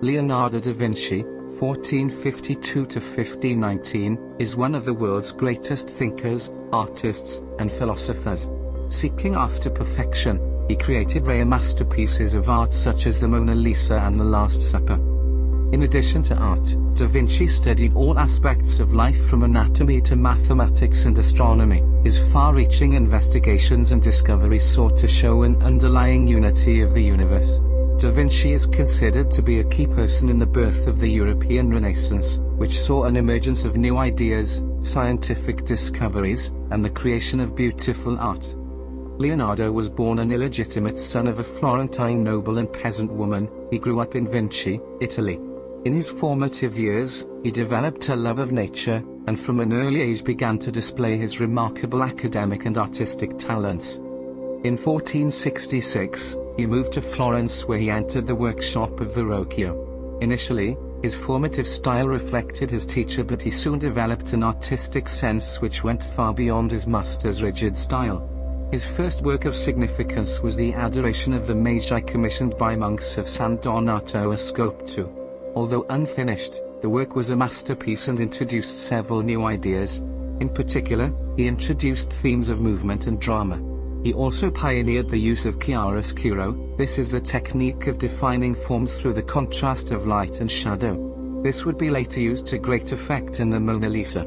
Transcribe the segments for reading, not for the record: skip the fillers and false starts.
Leonardo da Vinci, 1452 to 1519, is one of the world's greatest thinkers, artists, and philosophers. Seeking after perfection, he created rare masterpieces of art such as the Mona Lisa and the Last Supper. In addition to art, Da Vinci studied all aspects of life from anatomy to mathematics and astronomy. His far-reaching investigations and discoveries sought to show an underlying unity of the universe. Da Vinci is considered to be a key person in the birth of the European Renaissance, which saw an emergence of new ideas, scientific discoveries, and the creation of beautiful art. Leonardo was born an illegitimate son of a Florentine noble and peasant woman. He grew up in Vinci, Italy. In his formative years, he developed a love of nature, and from an early age began to display his remarkable academic and artistic talents. In 1466, he moved to Florence where he entered the workshop of Verrocchio. Initially, his formative style reflected his teacher, but he soon developed an artistic sense which went far beyond his master's rigid style. His first work of significance was the Adoration of the Magi, commissioned by monks of San Donato a Sculptor. Although unfinished, the work was a masterpiece and introduced several new ideas. In particular, he introduced themes of movement and drama. He also pioneered the use of chiaroscuro. This is the technique of defining forms through the contrast of light and shadow. This would be later used to great effect in the Mona Lisa.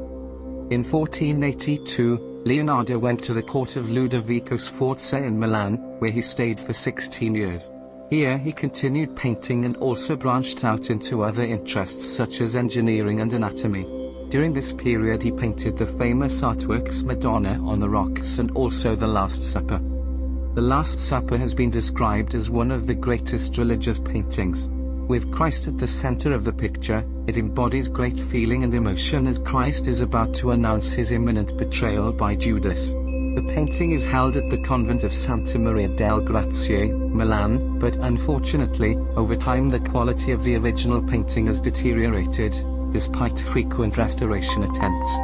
In 1482, Leonardo went to the court of Ludovico Sforza in Milan, where he stayed for 16 years. Here he continued painting and also branched out into other interests such as engineering and anatomy. During this period he painted the famous artworks Madonna on the Rocks and also the Last Supper. The Last Supper has been described as one of the greatest religious paintings. With Christ at the center of the picture, it embodies great feeling and emotion as Christ is about to announce his imminent betrayal by Judas. The painting is held at the convent of Santa Maria del Grazie, Milan, but unfortunately, over time the quality of the original painting has deteriorated, despite frequent restoration attempts.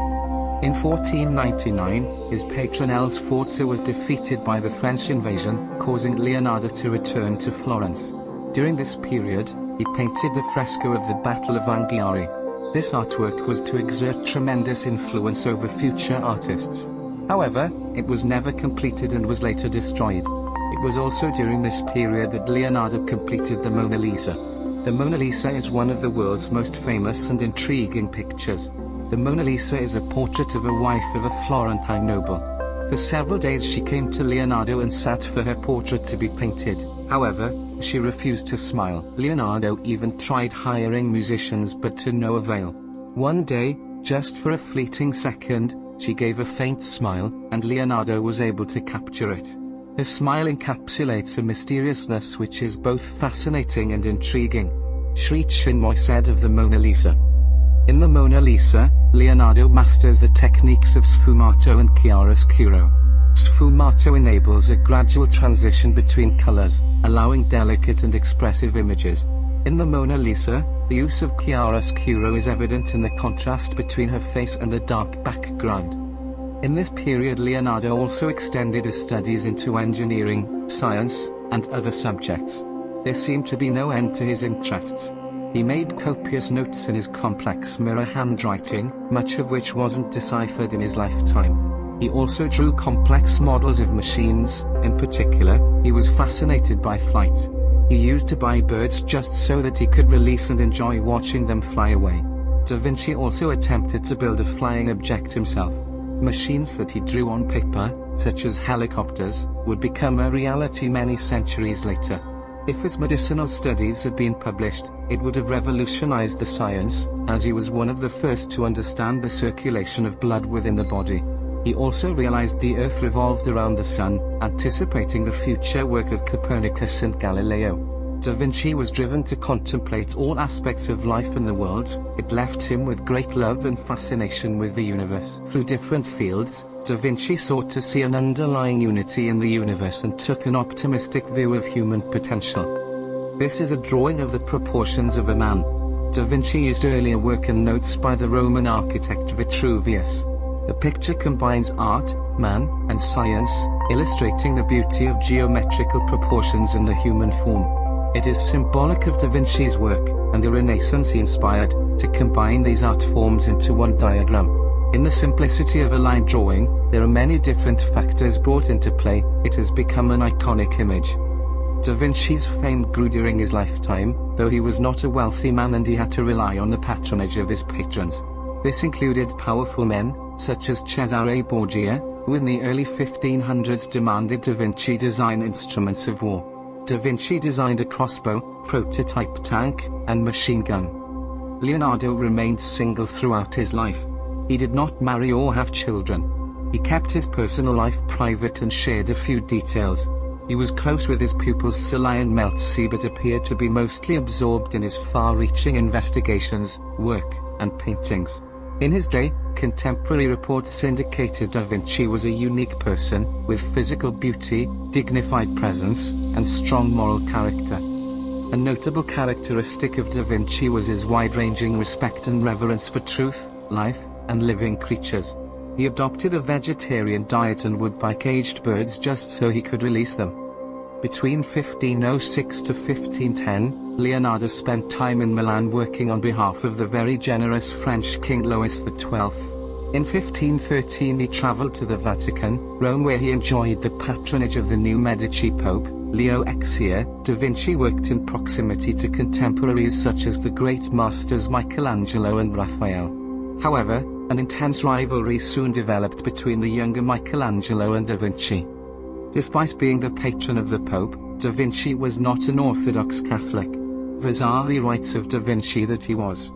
In 1499, his patron Sforza was defeated by the French invasion, causing Leonardo to return to Florence. During this period, he painted the fresco of the Battle of Anghiari. This artwork was to exert tremendous influence over future artists. However, it was never completed and was later destroyed. It was also during this period that Leonardo completed the Mona Lisa. The Mona Lisa is one of the world's most famous and intriguing pictures. The Mona Lisa is a portrait of a wife of a Florentine noble. For several days she came to Leonardo and sat for her portrait to be painted. However, she refused to smile. Leonardo even tried hiring musicians, but to no avail. One day, just for a fleeting second, she gave a faint smile, and Leonardo was able to capture it. Her smile encapsulates a mysteriousness which is both fascinating and intriguing. Sri Chinmoy said of the Mona Lisa. In the Mona Lisa, Leonardo masters the techniques of sfumato and chiaroscuro. Sfumato enables a gradual transition between colors, allowing delicate and expressive images. In the Mona Lisa, the use of chiaroscuro is evident in the contrast between her face and the dark background. In this period Leonardo also extended his studies into engineering, science, and other subjects. There seemed to be no end to his interests. He made copious notes in his complex mirror handwriting, much of which wasn't deciphered in his lifetime. He also drew complex models of machines. In particular, he was fascinated by flight. He used to buy birds just so that he could release and enjoy watching them fly away. Da Vinci also attempted to build a flying object himself. Machines that he drew on paper, such as helicopters, would become a reality many centuries later. If his medicinal studies had been published, it would have revolutionized the science, as he was one of the first to understand the circulation of blood within the body. He also realized the Earth revolved around the Sun, anticipating the future work of Copernicus and Galileo. Da Vinci was driven to contemplate all aspects of life in the world. It left him with great love and fascination with the universe. Through different fields, Da Vinci sought to see an underlying unity in the universe and took an optimistic view of human potential. This is a drawing of the proportions of a man. Da Vinci used earlier work and notes by the Roman architect Vitruvius. The picture combines art, man, and science, illustrating the beauty of geometrical proportions in the human form. It is symbolic of Da Vinci's work, and the Renaissance he inspired, to combine these art forms into one diagram. In the simplicity of a line drawing, there are many different factors brought into play. It has become an iconic image. Da Vinci's fame grew during his lifetime, though he was not a wealthy man and he had to rely on the patronage of his patrons. This included powerful men, such as Cesare Borgia, who in the early 1500s demanded Da Vinci design instruments of war. Da Vinci designed a crossbow, prototype tank, and machine gun. Leonardo remained single throughout his life. He did not marry or have children. He kept his personal life private and shared a few details. He was close with his pupils Sully and Melzi but appeared to be mostly absorbed in his far-reaching investigations, work, and paintings. In his day, contemporary reports indicated Da Vinci was a unique person, with physical beauty, dignified presence, and strong moral character. A notable characteristic of Da Vinci was his wide-ranging respect and reverence for truth, life, and living creatures. He adopted a vegetarian diet and would bite caged birds just so he could release them. Between 1506 to 1510, Leonardo spent time in Milan working on behalf of the very generous French King Louis XII. In 1513 he traveled to the Vatican, Rome, where he enjoyed the patronage of the new Medici Pope, Leo X. Da Vinci worked in proximity to contemporaries such as the great masters Michelangelo and Raphael. However, an intense rivalry soon developed between the younger Michelangelo and Da Vinci. Despite being the patron of the Pope, Da Vinci was not an Orthodox Catholic. Vasari writes of Da Vinci that he was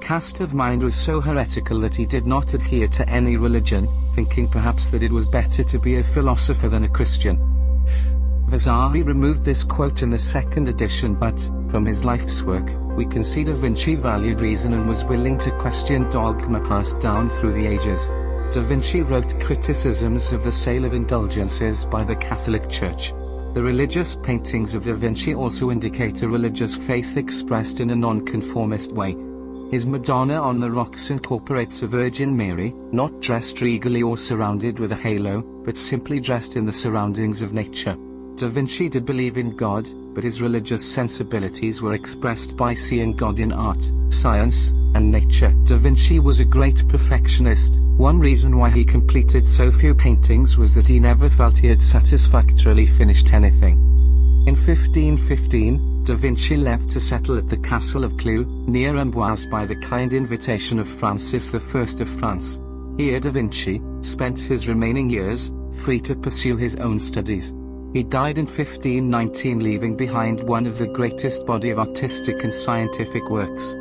cast of mind was so heretical that he did not adhere to any religion, thinking perhaps that it was better to be a philosopher than a Christian. Vasari removed this quote in the second edition, but, from his life's work, we can see Da Vinci valued reason and was willing to question dogma passed down through the ages. Da Vinci wrote criticisms of the sale of indulgences by the Catholic Church. The religious paintings of Da Vinci also indicate a religious faith expressed in a nonconformist way. His Madonna on the Rocks incorporates a Virgin Mary, not dressed regally or surrounded with a halo, but simply dressed in the surroundings of nature. Da Vinci did believe in God, but his religious sensibilities were expressed by seeing God in art, science, and nature. Da Vinci was a great perfectionist. One reason why he completed so few paintings was that he never felt he had satisfactorily finished anything. In 1515, Da Vinci left to settle at the castle of Clou, near Amboise by the kind invitation of Francis I of France. Here Da Vinci spent his remaining years, free to pursue his own studies. He died in 1519, leaving behind one of the greatest body of artistic and scientific works.